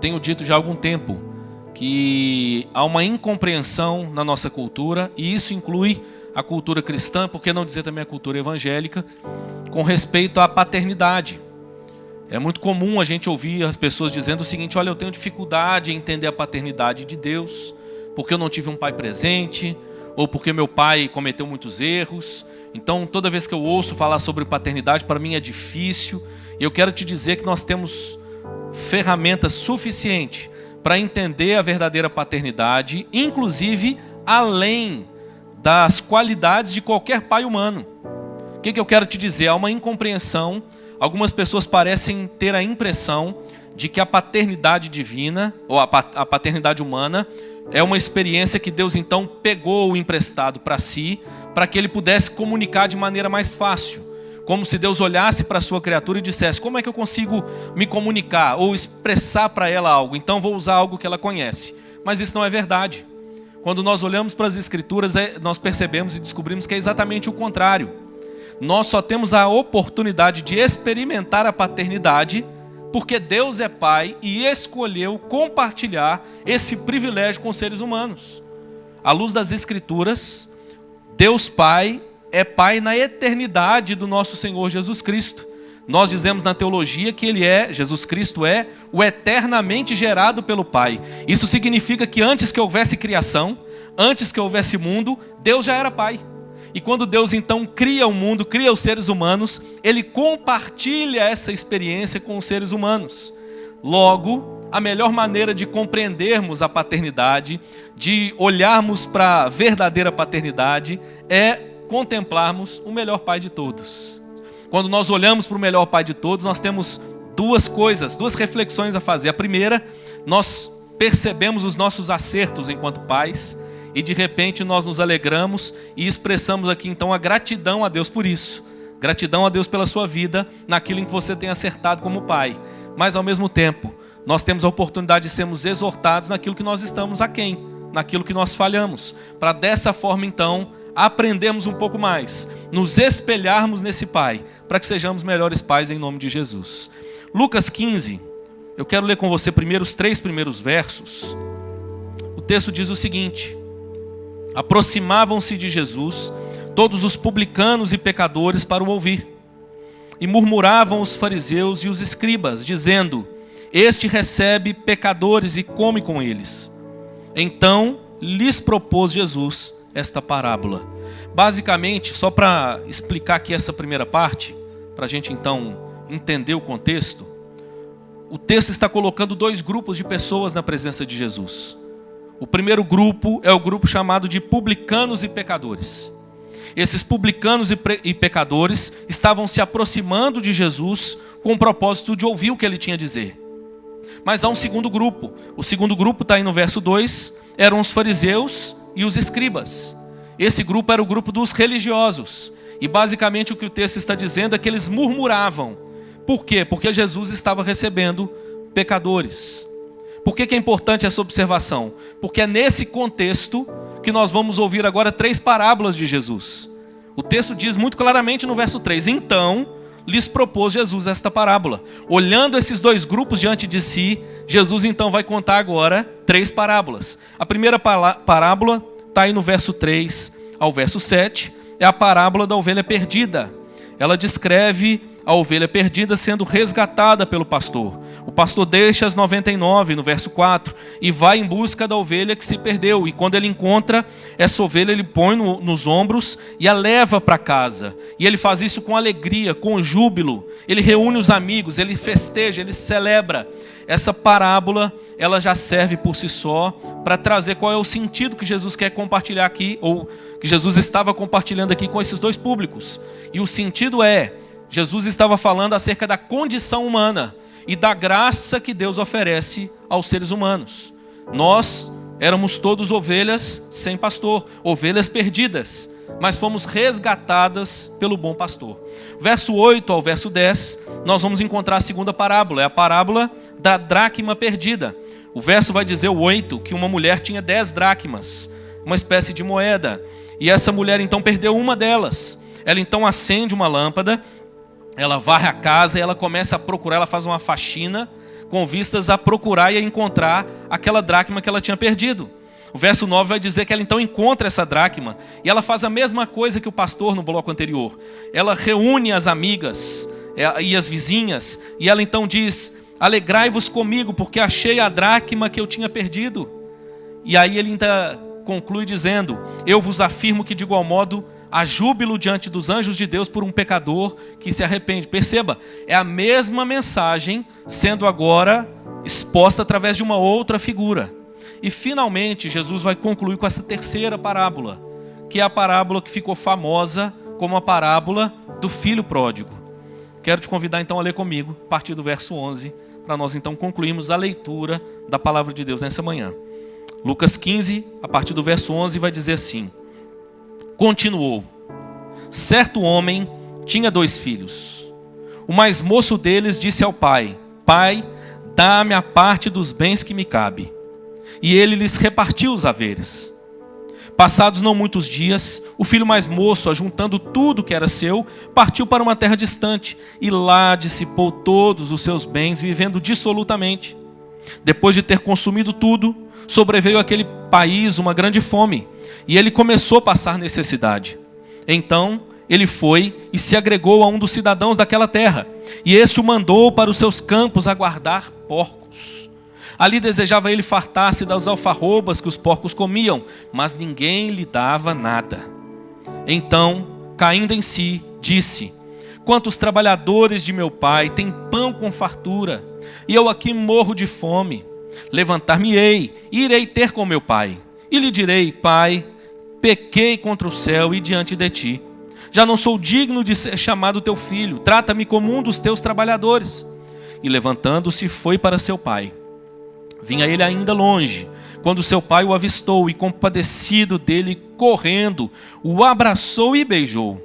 tenho dito já há algum tempo que há uma incompreensão na nossa cultura, e isso inclui a cultura cristã, por que não dizer também a cultura evangélica, com respeito à paternidade. É muito comum a gente ouvir as pessoas dizendo o seguinte: olha, eu tenho dificuldade em entender a paternidade de Deus, porque eu não tive um pai presente, ou porque meu pai cometeu muitos erros. Então, toda vez que eu ouço falar sobre paternidade, para mim é difícil. E eu quero te dizer que nós temos ferramentas suficientes para entender a verdadeira paternidade, inclusive além das qualidades de qualquer pai humano. O que eu quero te dizer? Há uma incompreensão. Algumas pessoas parecem ter a impressão de que a paternidade divina, ou a paternidade humana, é uma experiência que Deus então pegou o emprestado para si, para que ele pudesse comunicar de maneira mais fácil. Como se Deus olhasse para a sua criatura e dissesse: como é que eu consigo me comunicar ou expressar para ela algo? Então vou usar algo que ela conhece. Mas isso não é verdade. Quando nós olhamos para as Escrituras, nós percebemos e descobrimos que é exatamente o contrário. Nós só temos a oportunidade de experimentar a paternidade porque Deus é Pai e escolheu compartilhar esse privilégio com os seres humanos. À luz das Escrituras, Deus Pai é Pai na eternidade do nosso Senhor Jesus Cristo. Nós dizemos na teologia que Jesus Cristo é o eternamente gerado pelo Pai. Isso significa que antes que houvesse criação, antes que houvesse mundo, Deus já era Pai. E quando Deus então cria o mundo, cria os seres humanos, Ele compartilha essa experiência com os seres humanos. Logo, a melhor maneira de compreendermos a paternidade, de olharmos para a verdadeira paternidade, é contemplarmos o melhor Pai de todos. Quando nós olhamos para o melhor Pai de todos, nós temos duas reflexões a fazer. A primeira, nós percebemos os nossos acertos enquanto pais, e de repente nós nos alegramos e expressamos aqui então a gratidão a Deus por isso. Gratidão a Deus pela sua vida, naquilo em que você tem acertado como pai. Mas ao mesmo tempo, nós temos a oportunidade de sermos exortados naquilo que nós estamos aquém, naquilo que nós falhamos, para dessa forma então aprendermos um pouco mais, nos espelharmos nesse Pai, para que sejamos melhores pais em nome de Jesus. Lucas 15, eu quero ler com você primeiro os 3 primeiros versos. O texto diz o seguinte: aproximavam-se de Jesus todos os publicanos e pecadores para o ouvir, e murmuravam os fariseus e os escribas, dizendo: este recebe pecadores e come com eles. Então lhes propôs Jesus esta parábola. Basicamente, só para explicar aqui essa primeira parte, para a gente então entender o contexto, o texto está colocando 2 grupos de pessoas na presença de Jesus. O primeiro grupo é o grupo chamado de publicanos e pecadores. Esses publicanos e pecadores estavam se aproximando de Jesus com o propósito de ouvir o que ele tinha a dizer. Mas há um segundo grupo. O segundo grupo está aí no verso 2, eram os fariseus e os escribas. Esse grupo era o grupo dos religiosos. E basicamente o que o texto está dizendo é que eles murmuravam. Por quê? Porque Jesus estava recebendo pecadores. Por que é importante essa observação? Porque é nesse contexto que nós vamos ouvir agora 3 parábolas de Jesus. O texto diz muito claramente no verso 3: então lhes propôs Jesus esta parábola. Olhando esses 2 grupos diante de si, Jesus então vai contar agora 3 parábolas. A primeira parábola está aí no verso 3 ao verso 7, é a parábola da ovelha perdida. Ela descreve a ovelha perdida sendo resgatada pelo pastor. O pastor deixa as 99 no verso 4 e vai em busca da ovelha que se perdeu. E quando ele encontra essa ovelha, ele põe nos ombros e a leva para casa. E ele faz isso com alegria, com júbilo. Ele reúne os amigos, ele festeja, ele celebra. Essa parábola, ela já serve por si só para trazer qual é o sentido que Jesus quer compartilhar aqui, ou que Jesus estava compartilhando aqui com esses 2 públicos. E o sentido é: Jesus estava falando acerca da condição humana e da graça que Deus oferece aos seres humanos. Nós éramos todos ovelhas sem pastor, ovelhas perdidas, mas fomos resgatadas pelo bom pastor. Verso 8 ao verso 10, nós vamos encontrar a segunda parábola, é a parábola da dracma perdida. O verso vai dizer, o 8, que uma mulher tinha 10 dracmas, uma espécie de moeda, e essa mulher então perdeu uma delas. Ela então acende uma lâmpada, ela varre a casa e ela começa a procurar, ela faz uma faxina com vistas a procurar e a encontrar aquela dracma que ela tinha perdido. O verso 9 vai dizer que ela então encontra essa dracma e ela faz a mesma coisa que o pastor no bloco anterior. Ela reúne as amigas e as vizinhas e ela então diz: alegrai-vos comigo porque achei a dracma que eu tinha perdido. E aí ele ainda conclui dizendo: eu vos afirmo que de igual modo há júbilo diante dos anjos de Deus por um pecador que se arrepende. Perceba, é a mesma mensagem sendo agora exposta através de uma outra figura. E finalmente Jesus vai concluir com essa terceira parábola, que é a parábola que ficou famosa como a parábola do filho pródigo. Quero te convidar então a ler comigo, a partir do verso 11, para nós então concluirmos a leitura da palavra de Deus nessa manhã. Lucas 15, a partir do verso 11, vai dizer assim: continuou: certo homem tinha 2 filhos. O mais moço deles disse ao pai: pai, dá-me a parte dos bens que me cabe. E ele lhes repartiu os haveres. Passados não muitos dias, o filho mais moço, ajuntando tudo que era seu, partiu para uma terra distante, e lá dissipou todos os seus bens, vivendo dissolutamente. Depois de ter consumido tudo, sobreveio àquele país uma grande fome, e ele começou a passar necessidade. Então ele foi e se agregou a um dos cidadãos daquela terra, e este o mandou para os seus campos a guardar porcos. Ali desejava ele fartar-se das alfarrobas que os porcos comiam, mas ninguém lhe dava nada. Então, caindo em si, disse: quantos trabalhadores de meu pai têm pão com fartura, e eu aqui morro de fome. Levantar-me-ei e irei ter com meu pai, e lhe direi: pai, pequei contra o céu e diante de ti. Já não sou digno de ser chamado teu filho, trata-me como um dos teus trabalhadores. E levantando-se foi para seu pai. Vinha ele ainda longe, quando seu pai o avistou e, compadecido dele, correndo, o abraçou e beijou.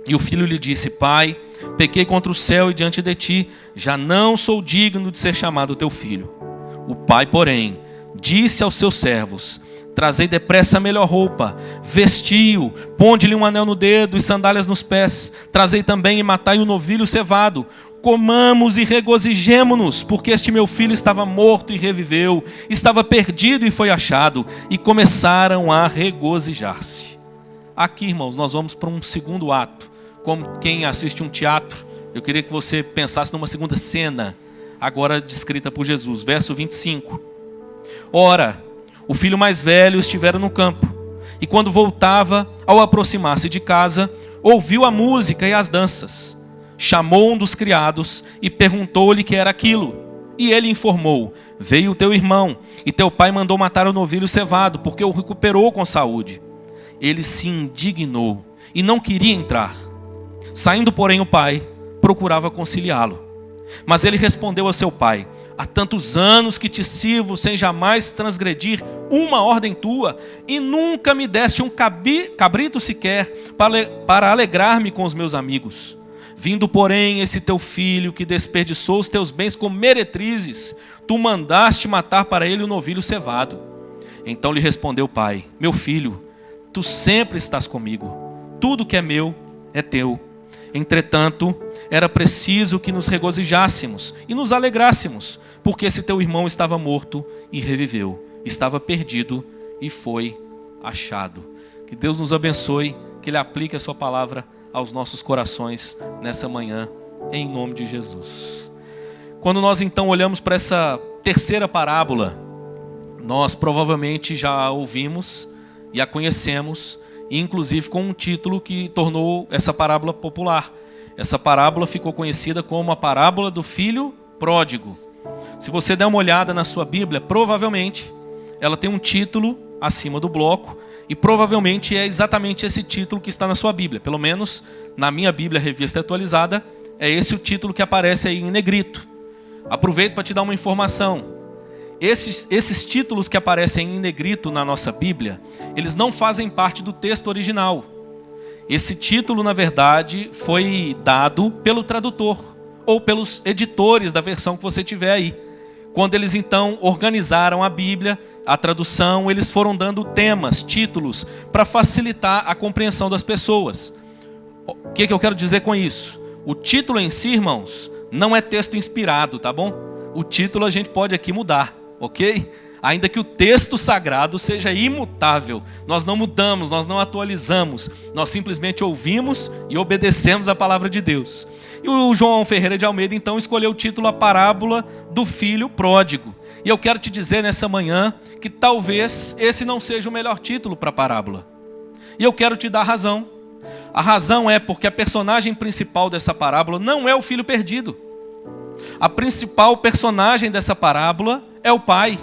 E o filho lhe disse: pai, pequei contra o céu e diante de ti, já não sou digno de ser chamado teu filho. O pai, porém, disse aos seus servos: trazei depressa a melhor roupa, vestiu, ponde-lhe um anel no dedo e sandálias nos pés, trazei também e matai o novilho cevado. Comamos e regozijemo-nos, porque este meu filho estava morto e reviveu, estava perdido e foi achado. E começaram a regozijar-se. Aqui, irmãos, nós vamos para um segundo ato. Como quem assiste um teatro, eu queria que você pensasse numa segunda cena, agora descrita por Jesus. Verso 25. Ora, o filho mais velho estivera no campo, e quando voltava, ao aproximar-se de casa, ouviu a música e as danças. Chamou um dos criados e perguntou-lhe que era aquilo. E ele informou: veio o teu irmão, e teu pai mandou matar o novilho cevado, porque o recuperou com saúde. Ele se indignou e não queria entrar. Saindo, porém, o pai procurava conciliá-lo. Mas ele respondeu a seu pai: há tantos anos que te sirvo sem jamais transgredir uma ordem tua, e nunca me deste um cabrito sequer para alegrar-me com os meus amigos. Vindo, porém, esse teu filho que desperdiçou os teus bens com meretrizes, tu mandaste matar para ele o novilho cevado. Então lhe respondeu o pai: meu filho, tu sempre estás comigo, tudo que é meu é teu. Entretanto, era preciso que nos regozijássemos e nos alegrássemos, porque esse teu irmão estava morto e reviveu, estava perdido e foi achado. Que Deus nos abençoe, que Ele aplique a sua palavra aos nossos corações nessa manhã, em nome de Jesus. Quando nós então olhamos para essa terceira parábola, nós provavelmente já ouvimos e a conhecemos, inclusive com um título que tornou essa parábola popular. Essa parábola ficou conhecida como a parábola do filho pródigo. Se você der uma olhada na sua Bíblia, provavelmente ela tem um título acima do bloco, e provavelmente é exatamente esse título que está na sua Bíblia. Pelo menos na minha Bíblia Revista Atualizada, é esse o título que aparece aí em negrito. Aproveito para te dar uma informação. Esses títulos que aparecem em negrito na nossa Bíblia, eles não fazem parte do texto original. Esse título, na verdade, foi dado pelo tradutor ou pelos editores da versão que você tiver aí. Quando eles então organizaram a Bíblia, a tradução, eles foram dando temas, títulos, para facilitar a compreensão das pessoas. O que eu quero dizer com isso? O título em si, irmãos, não é texto inspirado, tá bom? o título a gente pode aqui mudar, ok? Ainda que o texto sagrado seja imutável, nós não mudamos, nós não atualizamos, nós simplesmente ouvimos e obedecemos a palavra de Deus. E o João Ferreira de Almeida então escolheu o título A Parábola do Filho Pródigo. E eu quero te dizer nessa manhã que talvez esse não seja o melhor título para a parábola. E eu quero te dar a razão. A razão é porque a personagem principal dessa parábola não é o filho perdido. A principal personagem dessa parábola é o pai.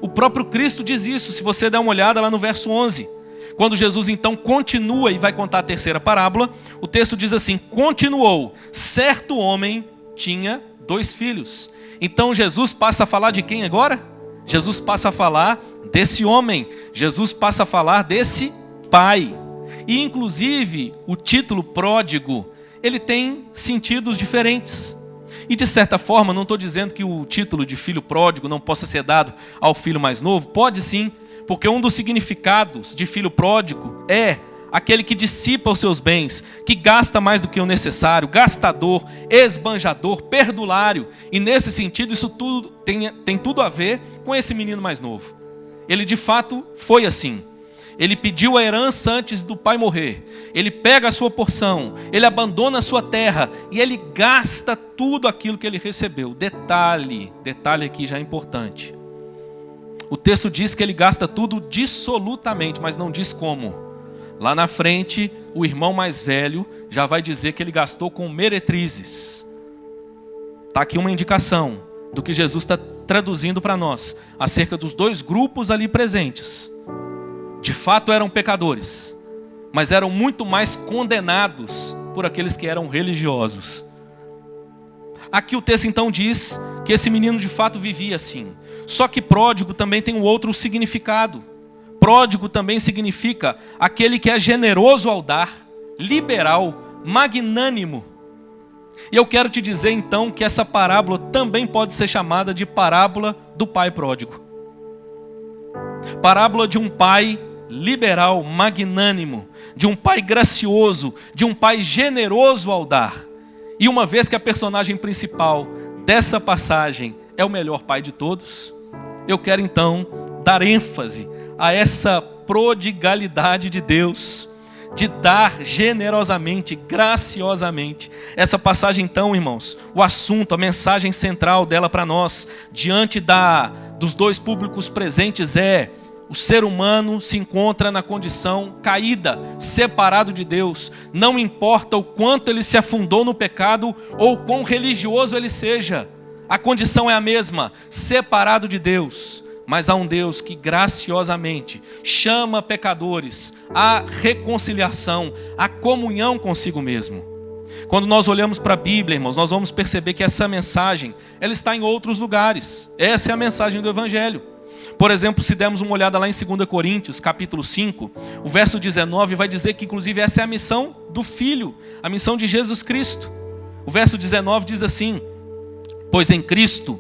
O próprio Cristo diz isso, se você der uma olhada lá no verso 11. Quando Jesus então continua e vai contar a terceira parábola, o texto diz assim: continuou, certo homem tinha 2 filhos. Então Jesus passa a falar de quem agora? Jesus passa a falar desse homem, Jesus passa a falar desse pai. E inclusive o título pródigo, ele tem sentidos diferentes. E de certa forma, não estou dizendo que o título de filho pródigo não possa ser dado ao filho mais novo, pode sim, porque um dos significados de filho pródigo é aquele que dissipa os seus bens, que gasta mais do que o necessário, gastador, esbanjador, perdulário. E nesse sentido, isso tudo tem tudo a ver com esse menino mais novo. Ele de fato foi assim. Ele pediu a herança antes do pai morrer. Ele pega a sua porção, ele abandona a sua terra e ele gasta tudo aquilo que ele recebeu. Detalhe aqui já é importante. O texto diz que ele gasta tudo dissolutamente, mas não diz como. Lá na frente, o irmão mais velho já vai dizer que ele gastou com meretrizes. Está aqui uma indicação do que Jesus está traduzindo para nós, acerca dos 2 grupos ali presentes. De fato eram pecadores, mas eram muito mais condenados por aqueles que eram religiosos. Aqui o texto então diz que esse menino de fato vivia assim. Só que pródigo também tem um outro significado. Pródigo também significa aquele que é generoso ao dar, liberal, magnânimo. E eu quero te dizer então que essa parábola também pode ser chamada de parábola do pai pródigo. Parábola de um pai liberal, magnânimo, de um pai gracioso, de um pai generoso ao dar. E uma vez que a personagem principal dessa passagem é o melhor pai de todos, eu quero então dar ênfase a essa prodigalidade de Deus, de dar generosamente, graciosamente. Essa passagem então, irmãos, o assunto, a mensagem central dela para nós, diante dos 2 públicos presentes é: o ser humano se encontra na condição caída, separado de Deus. Não importa o quanto ele se afundou no pecado ou o quão religioso ele seja. A condição é a mesma, separado de Deus. Mas há um Deus que graciosamente chama pecadores à reconciliação, à comunhão consigo mesmo. Quando nós olhamos para a Bíblia, irmãos, nós vamos perceber que essa mensagem ela está em outros lugares. Essa é a mensagem do Evangelho. Por exemplo, se dermos uma olhada lá em 2 Coríntios, capítulo 5, o verso 19 vai dizer que inclusive essa é a missão do Filho, a missão de Jesus Cristo. O verso 19 diz assim: pois em Cristo,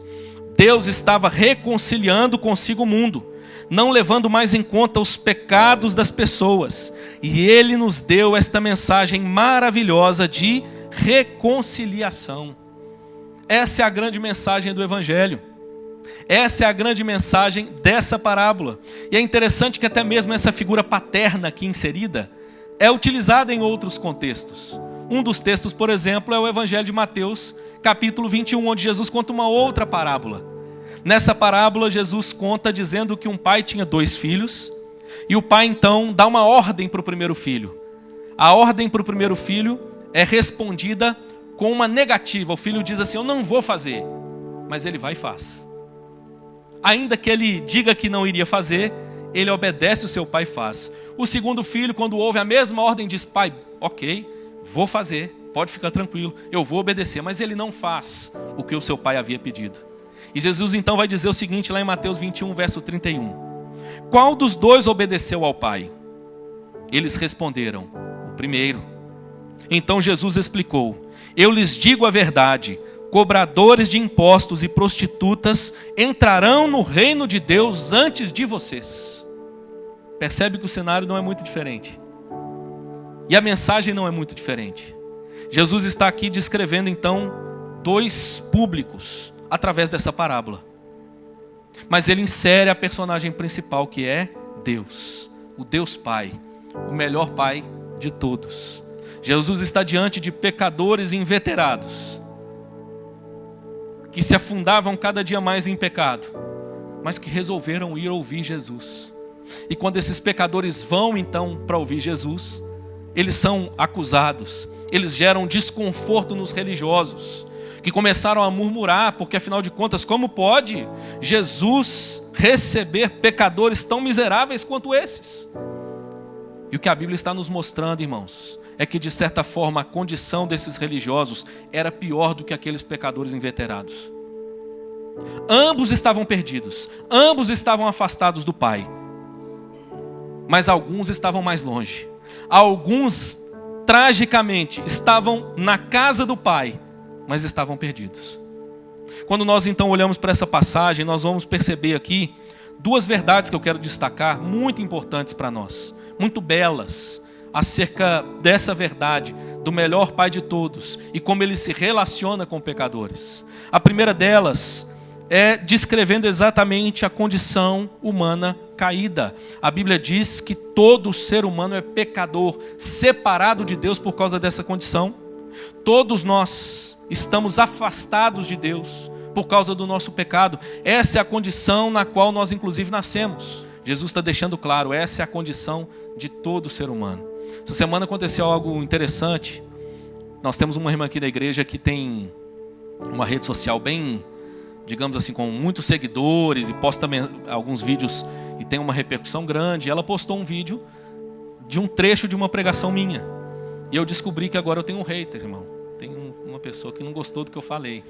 Deus estava reconciliando consigo o mundo, não levando mais em conta os pecados das pessoas. E Ele nos deu esta mensagem maravilhosa de reconciliação. Essa é a grande mensagem do Evangelho. Essa é a grande mensagem dessa parábola. E é interessante que até mesmo essa figura paterna aqui inserida é utilizada em outros contextos. Um dos textos, por exemplo, é o Evangelho de Mateus, capítulo 21, onde Jesus conta uma outra parábola. Nessa parábola, Jesus conta dizendo que um pai tinha 2 filhos, e o pai então dá uma ordem para o primeiro filho. A ordem para o primeiro filho é respondida com uma negativa. O filho diz assim: eu não vou fazer, mas ele vai e faz. Ainda que ele diga que não iria fazer, ele obedece o seu pai e faz. O segundo filho, quando ouve a mesma ordem, diz: pai, ok, vou fazer, pode ficar tranquilo, eu vou obedecer. Mas ele não faz o que o seu pai havia pedido. E Jesus então vai dizer o seguinte lá em Mateus 21, verso 31. Qual dos 2 obedeceu ao pai? Eles responderam: o primeiro. Então Jesus explicou: eu lhes digo a verdade, cobradores de impostos e prostitutas entrarão no reino de Deus antes de vocês. Percebe que o cenário não é muito diferente. E a mensagem não é muito diferente. Jesus está aqui descrevendo então 2 públicos. através dessa parábola. Mas ele insere a personagem principal, que é Deus, o Deus Pai, o melhor Pai de todos. Jesus está diante de pecadores inveterados, que se afundavam cada dia mais em pecado, mas que resolveram ir ouvir Jesus. E quando esses pecadores vão então para ouvir Jesus, eles são acusados, eles geram desconforto nos religiosos, que começaram a murmurar, porque afinal de contas, como pode Jesus receber pecadores tão miseráveis quanto esses? E o que a Bíblia está nos mostrando, irmãos, é que de certa forma a condição desses religiosos era pior do que aqueles pecadores inveterados. Ambos estavam perdidos, ambos estavam afastados do Pai, mas alguns estavam mais longe. Alguns, tragicamente, estavam na casa do Pai, mas estavam perdidos. Quando nós então olhamos para essa passagem, nós vamos perceber aqui duas verdades que eu quero destacar, muito importantes para nós, muito belas, acerca dessa verdade, do melhor Pai de todos, e como ele se relaciona com pecadores. A primeira delas é descrevendo exatamente a condição humana caída. A Bíblia diz que todo ser humano é pecador, separado de Deus por causa dessa condição. Todos nós estamos afastados de Deus por causa do nosso pecado. Essa é a condição na qual nós inclusive nascemos. Jesus está deixando claro, essa é a condição de todo ser humano. Essa semana aconteceu algo interessante. Nós temos uma irmã aqui da igreja que tem uma rede social bem, digamos assim, com muitos seguidores, e posta alguns vídeos e tem uma repercussão grande. Ela postou um vídeo de um trecho de uma pregação minha. E eu descobri que agora eu tenho um hater, irmão. Tem uma pessoa que não gostou do que eu falei.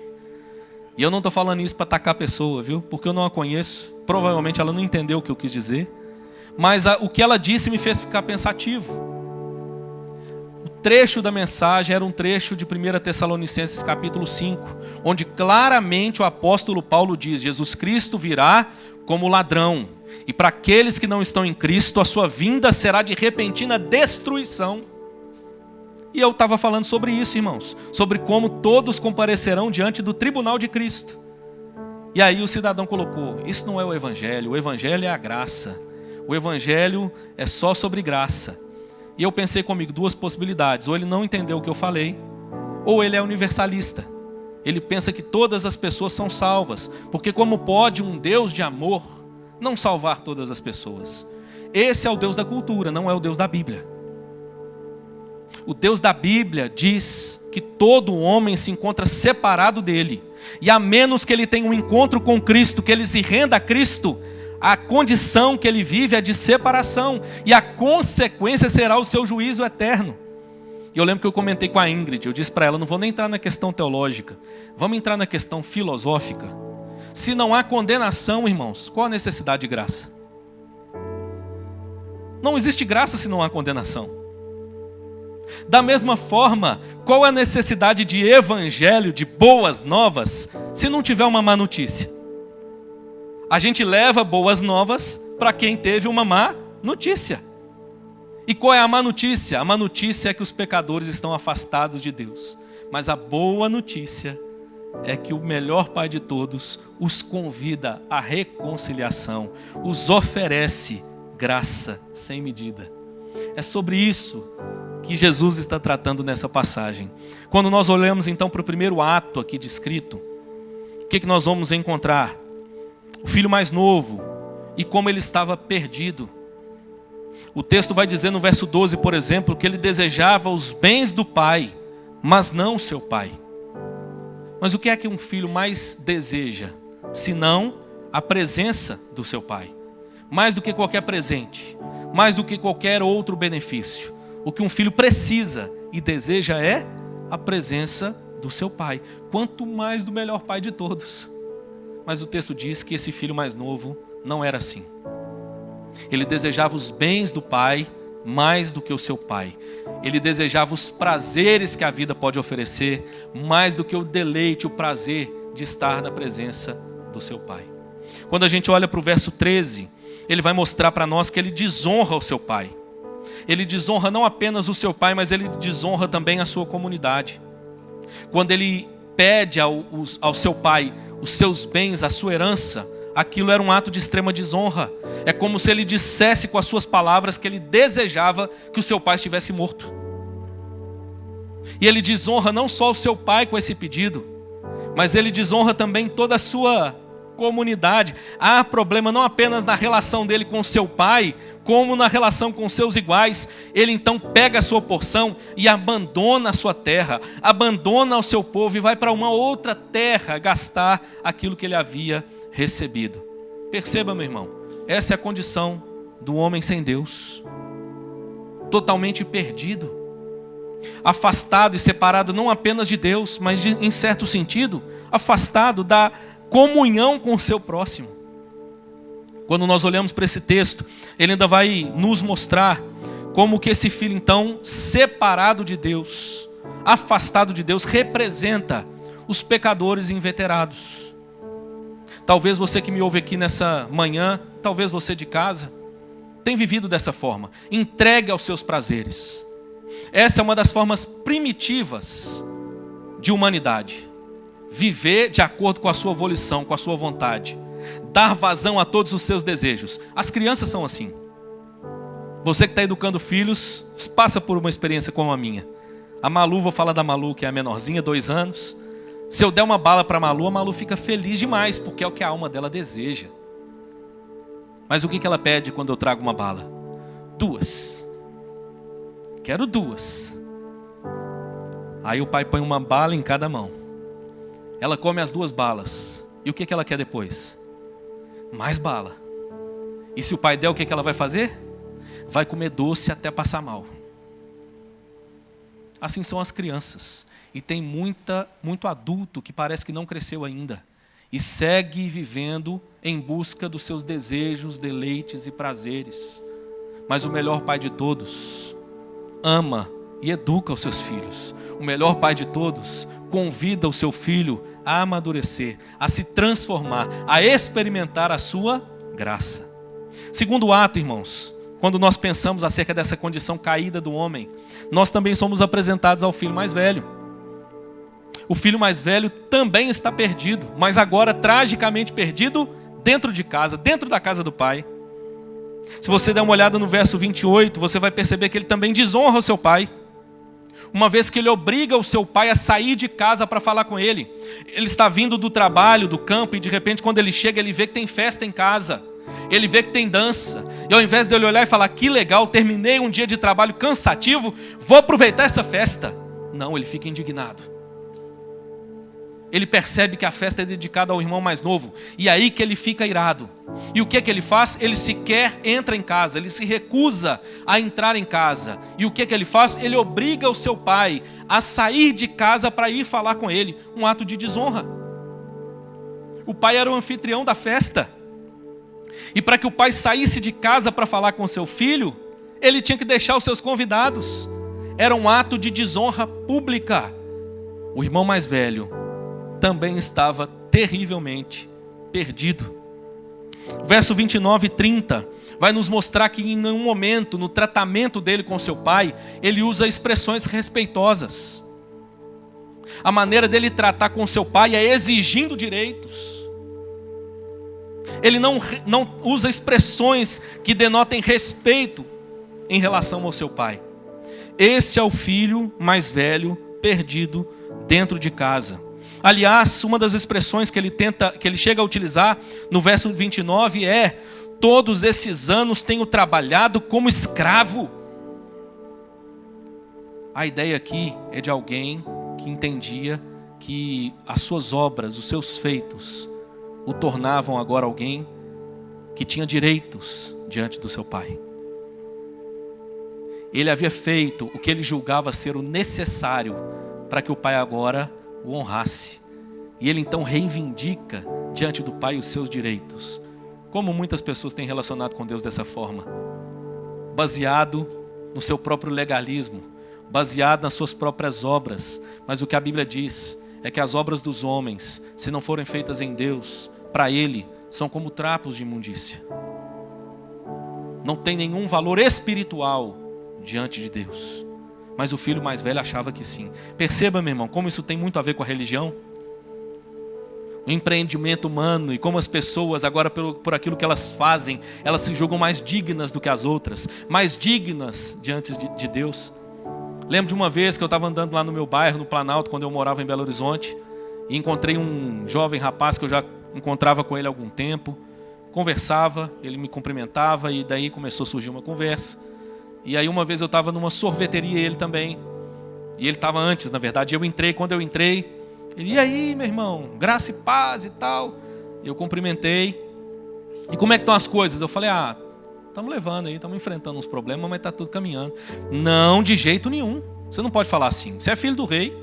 E eu não estou falando isso para atacar a pessoa, viu? Porque eu não a conheço. Provavelmente ela não entendeu o que eu quis dizer. Mas o que ela disse me fez ficar pensativo. O trecho da mensagem era um trecho de 1 Tessalonicenses capítulo 5, onde claramente o apóstolo Paulo diz: Jesus Cristo virá como ladrão, e para aqueles que não estão em Cristo, a sua vinda será de repentina destruição. E eu estava falando sobre isso, irmãos, sobre como todos comparecerão diante do tribunal de Cristo. E aí o cidadão colocou: isso não é o Evangelho é a graça. O Evangelho é só sobre graça. E eu pensei comigo duas possibilidades: ou ele não entendeu o que eu falei, ou ele é universalista. Ele pensa que todas as pessoas são salvas, porque como pode um Deus de amor não salvar todas as pessoas? Esse é o Deus da cultura, não é o Deus da Bíblia. O Deus da Bíblia diz que todo homem se encontra separado dele, e a menos que ele tenha um encontro com Cristo, que ele se renda a Cristo, a condição que ele vive é de separação, e a consequência será o seu juízo eterno. E eu lembro que eu comentei com a Ingrid, eu disse para ela: não vou nem entrar na questão teológica, vamos entrar na questão filosófica. Se não há condenação, irmãos, qual a necessidade de graça? Não existe graça se não há condenação. Da mesma forma, qual a necessidade de evangelho, de boas novas, se não tiver uma má notícia? A gente leva boas novas para quem teve uma má notícia. E qual é a má notícia? A má notícia é que os pecadores estão afastados de Deus. Mas a boa notícia é que o melhor Pai de todos os convida à reconciliação, os oferece graça sem medida. É sobre isso que Jesus está tratando nessa passagem. Quando nós olhamos então para o primeiro ato aqui descrito, o que nós vamos encontrar? O filho mais novo e como ele estava perdido. O texto vai dizer no verso 12, por exemplo, que ele desejava os bens do pai, mas não o seu pai. Mas o que é que um filho mais deseja, senão a presença do seu pai? Mais do que qualquer presente, mais do que qualquer outro benefício. O que um filho precisa e deseja é a presença do seu pai, quanto mais do melhor pai de todos. Mas o texto diz que esse filho mais novo não era assim. Ele desejava os bens do pai mais do que o seu pai. Ele desejava os prazeres que a vida pode oferecer mais do que o deleite, o prazer de estar na presença do seu pai. Quando a gente olha para o verso 13, ele vai mostrar para nós que ele desonra o seu pai. Ele desonra não apenas o seu pai, mas ele desonra também a sua comunidade. Quando ele pede ao seu pai os seus bens, a sua herança, aquilo era um ato de extrema desonra. É como se ele dissesse com as suas palavras que ele desejava que o seu pai estivesse morto. E ele desonra não só o seu pai com esse pedido, mas ele desonra também toda a sua comunidade. Há problema não apenas na relação dele com o seu pai, como na relação com seus iguais. Ele então pega a sua porção e abandona a sua terra, abandona o seu povo e vai para uma outra terra gastar aquilo que ele havia recebido. Perceba, meu irmão, essa é a condição do homem sem Deus, totalmente perdido, afastado e separado não apenas de Deus, mas em certo sentido, afastado da comunhão com o seu próximo. Quando nós olhamos para esse texto, ele ainda vai nos mostrar como que esse filho então, separado de Deus, afastado de Deus, representa os pecadores inveterados. Talvez você que me ouve aqui nessa manhã, talvez você de casa, tem vivido dessa forma, entregue aos seus prazeres. Essa é uma das formas primitivas de humanidade. Viver de acordo com a sua volição, com a sua vontade. Dar vazão a todos os seus desejos. As crianças são assim. Você que está educando filhos, passa por uma experiência como a minha. A Malu, vou falar da Malu, que é a menorzinha, 2 anos. Se eu der uma bala para a Malu fica feliz demais, porque é o que a alma dela deseja. Mas o que ela pede quando eu trago uma bala? 2. Quero 2. Aí o pai põe uma bala em cada mão. Ela come as 2 balas. E o que ela quer depois? Mais bala. E se o pai der, o que ela vai fazer? Vai comer doce até passar mal. Assim são as crianças. E tem muito adulto que parece que não cresceu ainda. E segue vivendo em busca dos seus desejos, deleites e prazeres. Mas o melhor pai de todos ama e educa os seus filhos. O melhor pai de todos convida o seu filho a amadurecer, a se transformar, a experimentar a sua graça. Segundo ato, irmãos, quando nós pensamos acerca dessa condição caída do homem, nós também somos apresentados ao filho mais velho. O filho mais velho também está perdido, mas agora tragicamente perdido dentro de casa, dentro da casa do pai. Se você der uma olhada no verso 28, você vai perceber que ele também desonra o seu pai. Uma vez que ele obriga o seu pai a sair de casa para falar com ele. Ele está vindo do trabalho, do campo, e de repente quando ele chega, ele vê que tem festa em casa. Ele vê que tem dança. E ao invés de ele olhar e falar, que legal, terminei um dia de trabalho cansativo, vou aproveitar essa festa. Não, ele fica indignado. Ele percebe que a festa é dedicada ao irmão mais novo. E aí que ele fica irado. E o que é que ele faz? Ele sequer entra em casa. Ele se recusa a entrar em casa. E o que é que ele faz? Ele obriga o seu pai a sair de casa para ir falar com ele. Um ato de desonra. O pai era o anfitrião da festa. E para que o pai saísse de casa para falar com seu filho, ele tinha que deixar os seus convidados. Era um ato de desonra pública. O irmão mais velho também estava terrivelmente perdido. Verso 29 e 30 vai nos mostrar que em nenhum momento, no tratamento dele com seu pai, ele usa expressões respeitosas. A maneira dele tratar com seu pai é exigindo direitos. Ele não usa expressões que denotem respeito em relação ao seu pai. Esse é o filho mais velho perdido dentro de casa. Aliás, uma das expressões que ele chega a utilizar no verso 29 é: todos esses anos tenho trabalhado como escravo. A ideia aqui é de alguém que entendia que as suas obras, os seus feitos, o tornavam agora alguém que tinha direitos diante do seu pai. Ele havia feito o que ele julgava ser o necessário para que o pai agora o honrasse. E ele então reivindica diante do pai os seus direitos. Como muitas pessoas têm relacionado com Deus dessa forma, baseado no seu próprio legalismo, baseado nas suas próprias obras. Mas o que a Bíblia diz é que as obras dos homens, se não forem feitas em Deus, para ele, são como trapos de imundícia. Não tem nenhum valor espiritual diante de Deus. Mas o filho mais velho achava que sim. Perceba, meu irmão, como isso tem muito a ver com a religião. O empreendimento humano e como as pessoas, agora por aquilo que elas fazem, elas se julgam mais dignas do que as outras, mais dignas diante de Deus. Lembro de uma vez que eu estava andando lá no meu bairro, no Planalto, quando eu morava em Belo Horizonte, e encontrei um jovem rapaz que eu já encontrava com ele há algum tempo. Conversava, ele me cumprimentava e daí começou a surgir uma conversa. E aí uma vez eu estava numa sorveteria, ele também. E ele estava antes, na verdade. Eu entrei, quando eu entrei, ele, e aí, meu irmão, graça e paz e tal. Eu cumprimentei. E como é que estão as coisas? Eu falei, estamos levando aí, estamos enfrentando uns problemas, mas está tudo caminhando. Não, de jeito nenhum. Você não pode falar assim. Você é filho do rei.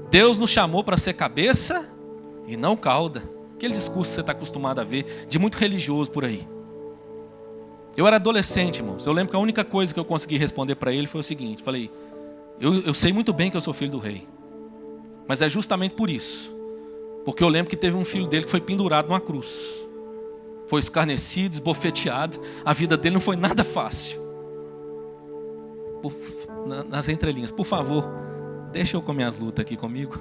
Deus nos chamou para ser cabeça e não cauda. Aquele discurso que você está acostumado a ver, de muito religioso por aí. Eu era adolescente, irmãos. Eu lembro que a única coisa que eu consegui responder para ele foi o seguinte. Falei, eu sei muito bem que eu sou filho do rei. Mas é justamente por isso. Porque eu lembro que teve um filho dele que foi pendurado numa cruz. Foi escarnecido, esbofeteado. A vida dele não foi nada fácil. Nas entrelinhas, por favor, deixa eu comer as lutas aqui comigo.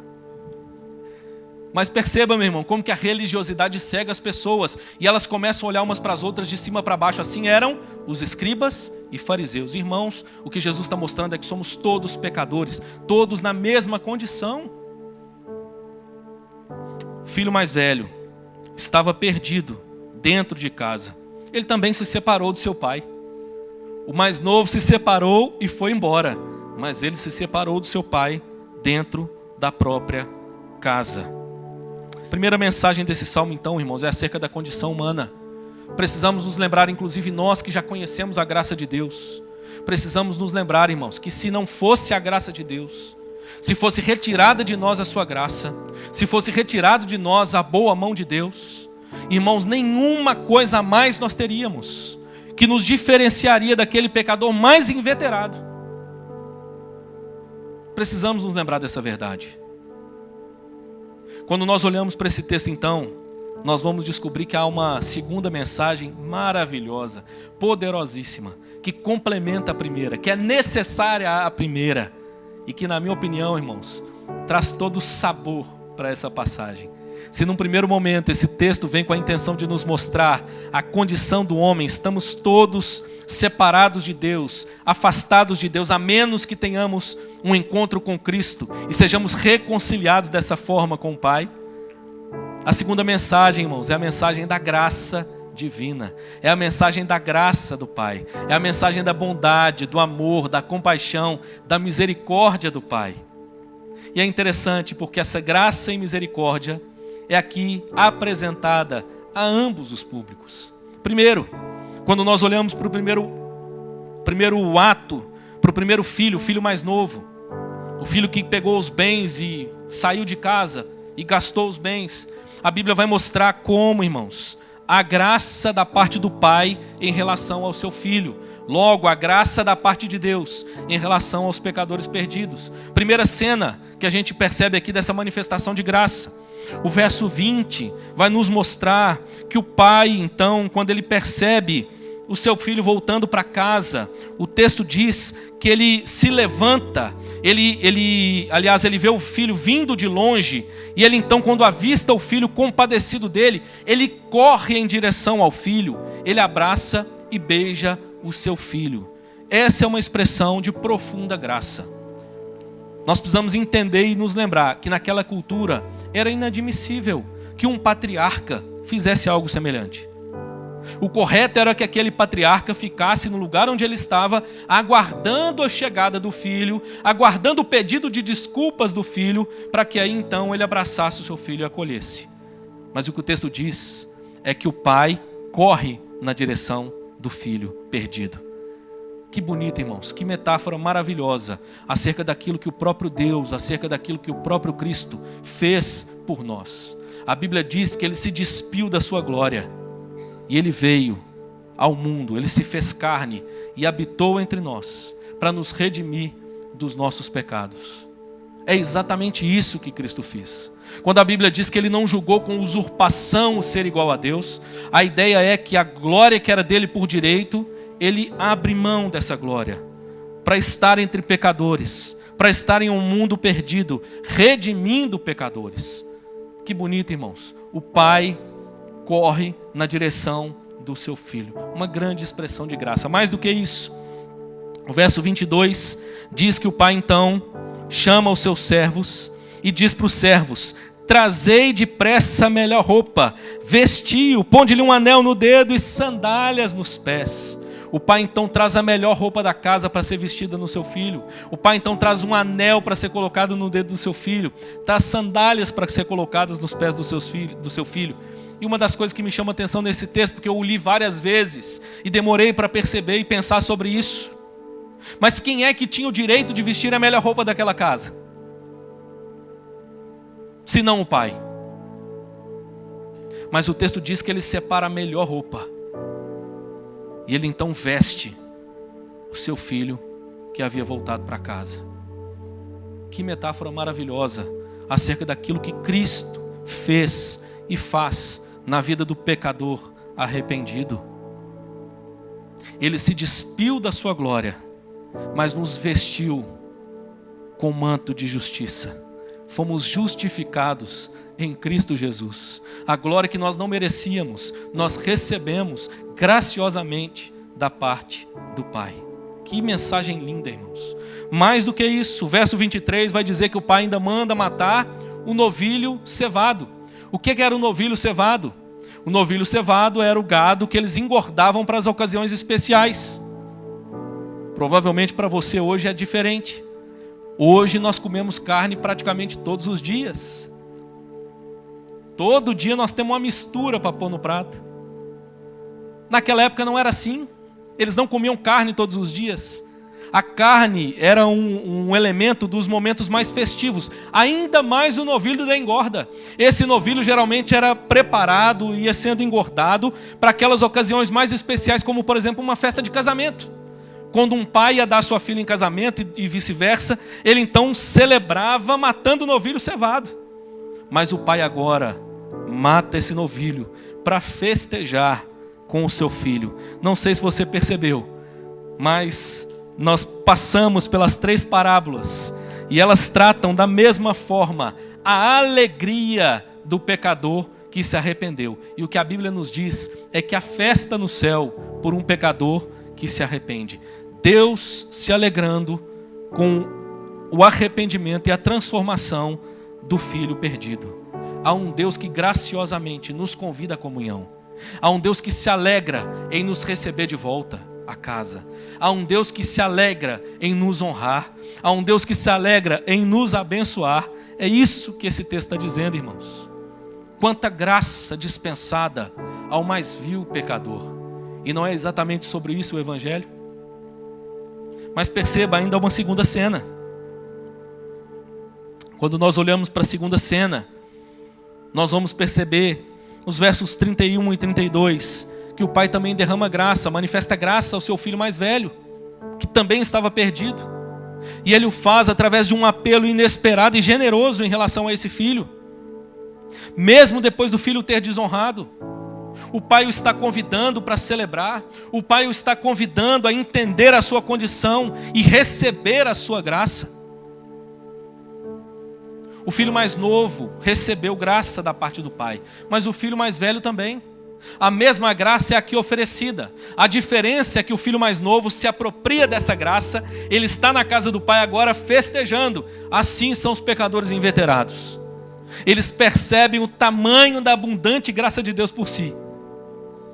Mas perceba, meu irmão, como que a religiosidade cega as pessoas e elas começam a olhar umas para as outras de cima para baixo. Assim eram os escribas e fariseus. Irmãos, o que Jesus está mostrando é que somos todos pecadores, todos na mesma condição. O filho mais velho estava perdido dentro de casa. Ele também se separou do seu pai. O mais novo se separou e foi embora, mas ele se separou do seu pai dentro da própria casa. A primeira mensagem desse salmo, então, irmãos, é acerca da condição humana. Precisamos nos lembrar, inclusive nós que já conhecemos a graça de Deus, precisamos nos lembrar, irmãos, que se não fosse a graça de Deus, se fosse retirada de nós a sua graça, se fosse retirado de nós a boa mão de Deus, irmãos, nenhuma coisa a mais nós teríamos que nos diferenciaria daquele pecador mais inveterado. Precisamos nos lembrar dessa verdade. Quando nós olhamos para esse texto, então, nós vamos descobrir que há uma segunda mensagem maravilhosa, poderosíssima, que complementa a primeira, que é necessária à primeira e que, na minha opinião, irmãos, traz todo o sabor para essa passagem. Se num primeiro momento esse texto vem com a intenção de nos mostrar a condição do homem, estamos todos separados de Deus, afastados de Deus, a menos que tenhamos um encontro com Cristo e sejamos reconciliados dessa forma com o Pai. A segunda mensagem, irmãos, é a mensagem da graça divina, é a mensagem da graça do Pai, é a mensagem da bondade, do amor, da compaixão, da misericórdia do Pai. E é interessante porque essa graça e misericórdia é aqui apresentada a ambos os públicos. Primeiro, quando nós olhamos para o primeiro ato, para o primeiro filho, o filho mais novo, o filho que pegou os bens e saiu de casa e gastou os bens, a Bíblia vai mostrar como, irmãos, a graça da parte do pai em relação ao seu filho. Logo, a graça da parte de Deus em relação aos pecadores perdidos. Primeira cena que a gente percebe aqui dessa manifestação de graça. O verso 20 vai nos mostrar que o pai, então, quando ele percebe o seu filho voltando para casa, o texto diz que ele se levanta, ele vê o filho vindo de longe, e ele então, quando avista o filho compadecido dele, ele corre em direção ao filho, ele abraça e beija o seu filho. Essa é uma expressão de profunda graça. Nós precisamos entender e nos lembrar que naquela cultura era inadmissível que um patriarca fizesse algo semelhante. O correto era que aquele patriarca ficasse no lugar onde ele estava, aguardando a chegada do filho, aguardando o pedido de desculpas do filho, para que aí então ele abraçasse o seu filho e acolhesse. Mas o que o texto diz é que o pai corre na direção do filho perdido. Que bonito, irmãos, que metáfora maravilhosa acerca daquilo que o próprio Deus, acerca daquilo que o próprio Cristo fez por nós. A Bíblia diz que ele se despiu da sua glória e ele veio ao mundo, ele se fez carne e habitou entre nós para nos redimir dos nossos pecados. É exatamente isso que Cristo fez. Quando a Bíblia diz que ele não julgou com usurpação o ser igual a Deus, a ideia é que a glória que era dele por direito, ele abre mão dessa glória para estar entre pecadores, para estar em um mundo perdido, redimindo pecadores. Que bonito, irmãos. O Pai corre na direção do seu Filho. Uma grande expressão de graça. Mais do que isso, o verso 22 diz que o Pai então chama os seus servos e diz para os servos: trazei depressa a melhor roupa, vestiu, ponde-lhe um anel no dedo e sandálias nos pés. O pai então traz a melhor roupa da casa para ser vestida no seu filho. O pai então traz um anel para ser colocado no dedo do seu filho. Traz sandálias para ser colocadas nos pés do seu filho. E uma das coisas que me chama a atenção nesse texto, porque eu o li várias vezes e demorei para perceber e pensar sobre isso. Mas quem é que tinha o direito de vestir a melhor roupa daquela casa? Se não o pai. Mas o texto diz que ele separa a melhor roupa. E ele então veste o seu filho que havia voltado para casa. Que metáfora maravilhosa acerca daquilo que Cristo fez e faz na vida do pecador arrependido. Ele se despiu da sua glória, mas nos vestiu com manto de justiça. Fomos justificados em Cristo Jesus. A glória que nós não merecíamos, nós recebemos graciosamente da parte do Pai. Que mensagem linda, irmãos. Mais do que isso, o verso 23 vai dizer que o Pai ainda manda matar o novilho cevado. O que era o novilho cevado? O novilho cevado era o gado que eles engordavam para as ocasiões especiais. Provavelmente para você hoje é diferente. Hoje nós comemos carne praticamente todos os dias. Todo dia nós temos uma mistura para pôr no prato. Naquela época não era assim. Eles não comiam carne todos os dias. A carne era um elemento dos momentos mais festivos. Ainda mais o novilho da engorda. Esse novilho geralmente era preparado, ia sendo engordado para aquelas ocasiões mais especiais, como por exemplo uma festa de casamento. Quando um pai ia dar sua filha em casamento e vice-versa, ele então celebrava matando o novilho cevado. Mas o pai agora mata esse novilho para festejar com o seu filho. Não sei se você percebeu, mas nós passamos pelas 3 parábolas e elas tratam da mesma forma a alegria do pecador que se arrependeu. E o que a Bíblia nos diz é que a festa no céu por um pecador que se arrepende. Deus se alegrando com o arrependimento e a transformação do filho perdido. Há um Deus que graciosamente nos convida à comunhão. Há um Deus que se alegra em nos receber de volta a casa. Há um Deus que se alegra em nos honrar. Há um Deus que se alegra em nos abençoar. É isso que esse texto está dizendo, irmãos. Quanta graça dispensada ao mais vil pecador. E não é exatamente sobre isso o Evangelho? Mas perceba ainda uma segunda cena. Quando nós olhamos para a segunda cena, nós vamos perceber nos versos 31 e 32 que o pai também derrama graça, manifesta graça ao seu filho mais velho, que também estava perdido. E ele o faz através de um apelo inesperado e generoso em relação a esse filho. Mesmo depois do filho ter desonrado, o pai o está convidando para celebrar, o pai o está convidando a entender a sua condição e receber a sua graça. O filho mais novo recebeu graça da parte do pai, mas o filho mais velho também. A mesma graça é aqui oferecida. A diferença é que o filho mais novo se apropria dessa graça, ele está na casa do pai agora festejando. Assim são os pecadores inveterados. Eles percebem o tamanho da abundante graça de Deus por si.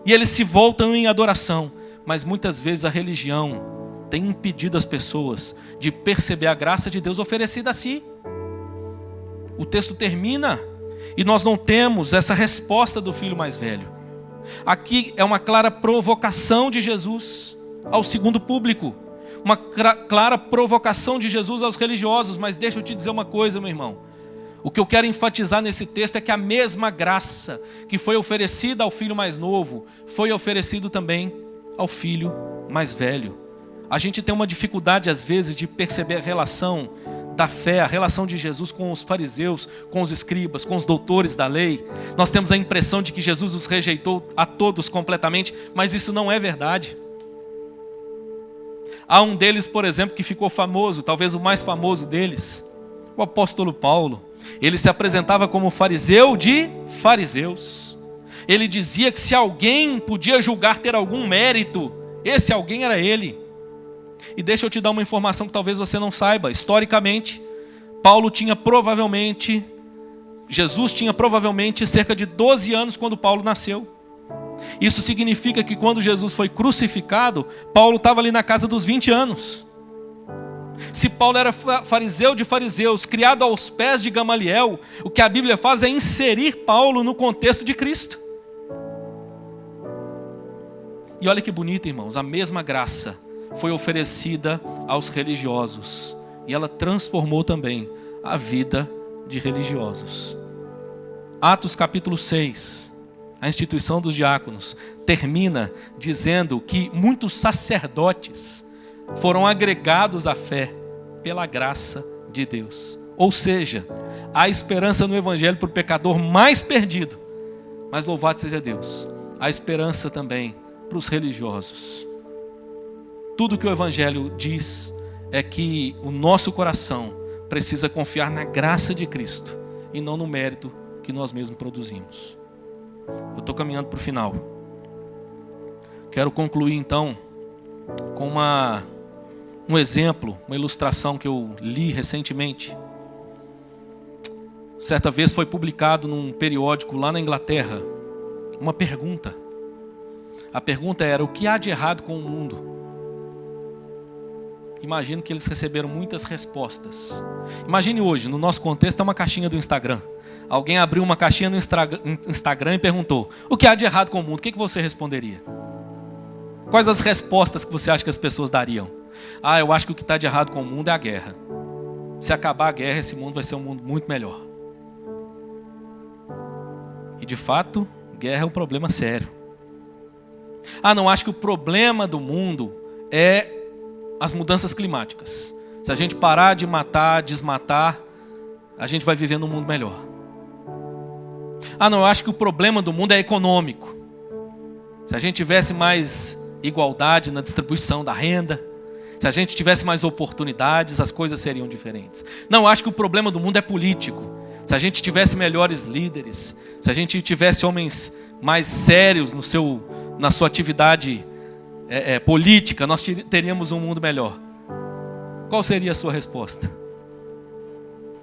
E eles se voltam em adoração. Mas muitas vezes a religião tem impedido as pessoas de perceber a graça de Deus oferecida a si. O texto termina e nós não temos essa resposta do filho mais velho. Aqui é uma clara provocação de Jesus ao segundo público. Uma clara provocação de Jesus aos religiosos. Mas deixa eu te dizer uma coisa, meu irmão. O que eu quero enfatizar nesse texto é que a mesma graça que foi oferecida ao filho mais novo foi oferecido também ao filho mais velho. A gente tem uma dificuldade às vezes de perceber a relação da fé, a relação de Jesus com os fariseus, com os escribas, com os doutores da lei. Nós temos a impressão de que Jesus os rejeitou a todos completamente, mas isso não é verdade. Há um deles, por exemplo, que ficou famoso, talvez o mais famoso deles, o apóstolo Paulo. Ele se apresentava como fariseu de fariseus. Ele dizia que se alguém podia julgar ter algum mérito, esse alguém era ele. E deixa eu te dar uma informação que talvez você não saiba. Historicamente, Jesus tinha provavelmente cerca de 12 anos quando Paulo nasceu. Isso significa que quando Jesus foi crucificado, Paulo estava ali na casa dos 20 anos. Se Paulo era fariseu de fariseus, criado aos pés de Gamaliel, o que a Bíblia faz é inserir Paulo no contexto de Cristo. E olha que bonito, irmãos, a mesma graça foi oferecida aos religiosos. E ela transformou também a vida de religiosos. Atos capítulo 6, a instituição dos diáconos, termina dizendo que muitos sacerdotes foram agregados à fé pela graça de Deus. Ou seja, há esperança no evangelho para o pecador mais perdido. Mas louvado seja Deus, há esperança também para os religiosos. Tudo que o evangelho diz é que o nosso coração precisa confiar na graça de Cristo e não no mérito que nós mesmos produzimos. Eu estou caminhando para o final. Quero concluir então com um exemplo, uma ilustração que eu li recentemente. Certa vez foi publicado num periódico lá na Inglaterra uma pergunta. A pergunta era: o que há de errado com o mundo? Imagino que eles receberam muitas respostas. Imagine hoje, no nosso contexto, é uma caixinha do Instagram. Alguém abriu uma caixinha no Instagram e perguntou: o que há de errado com o mundo? O que você responderia? Quais as respostas que você acha que as pessoas dariam? Eu acho que o que está de errado com o mundo é a guerra. Se acabar a guerra, esse mundo vai ser um mundo muito melhor. E de fato, guerra é um problema sério. Não, acho que o problema do mundo é as mudanças climáticas. Se a gente parar de matar, desmatar, a gente vai viver num mundo melhor. Não, eu acho que o problema do mundo é econômico. Se a gente tivesse mais igualdade na distribuição da renda, se a gente tivesse mais oportunidades, as coisas seriam diferentes. Não, eu acho que o problema do mundo é político. Se a gente tivesse melhores líderes, se a gente tivesse homens mais sérios na sua atividade política, nós teríamos um mundo melhor. Qual seria a sua resposta?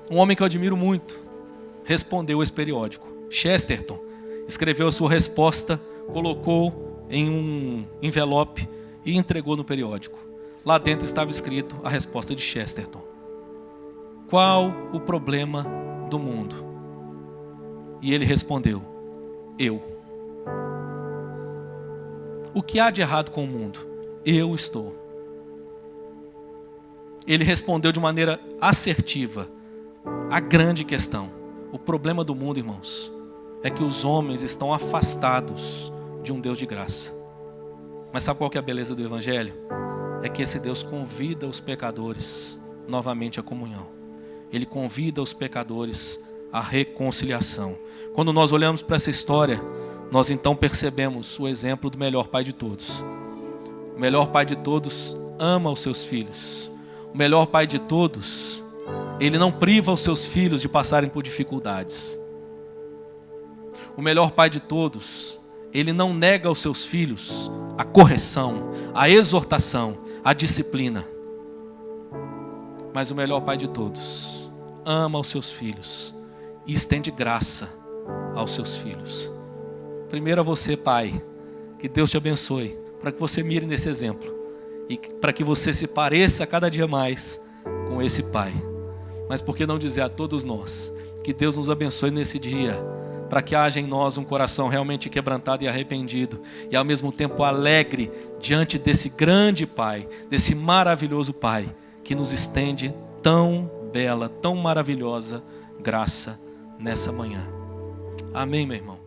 Um homem que eu admiro muito respondeu esse periódico. Chesterton escreveu a sua resposta, colocou em um envelope e entregou no periódico. Lá dentro estava escrito a resposta de Chesterton: qual o problema do mundo? E ele respondeu: eu. O que há de errado com o mundo? Eu estou. Ele respondeu de maneira assertiva a grande questão. O problema do mundo, irmãos, é que os homens estão afastados de um Deus de graça. Mas sabe qual que é a beleza do evangelho? É que esse Deus convida os pecadores novamente à comunhão. Ele convida os pecadores à reconciliação. Quando nós olhamos para essa história, nós então percebemos o exemplo do melhor pai de todos. O melhor pai de todos ama os seus filhos. O melhor pai de todos, ele não priva os seus filhos de passarem por dificuldades. O melhor pai de todos, ele não nega aos seus filhos a correção, a exortação, a disciplina. Mas o melhor pai de todos ama os seus filhos e estende graça aos seus filhos. Primeiro a você, pai, que Deus te abençoe, para que você mire nesse exemplo e para que você se pareça cada dia mais com esse pai. Mas por que não dizer a todos nós que Deus nos abençoe nesse dia, para que haja em nós um coração realmente quebrantado e arrependido e ao mesmo tempo alegre diante desse grande pai, desse maravilhoso pai que nos estende tão bela, tão maravilhosa graça nessa manhã. Amém, meu irmão?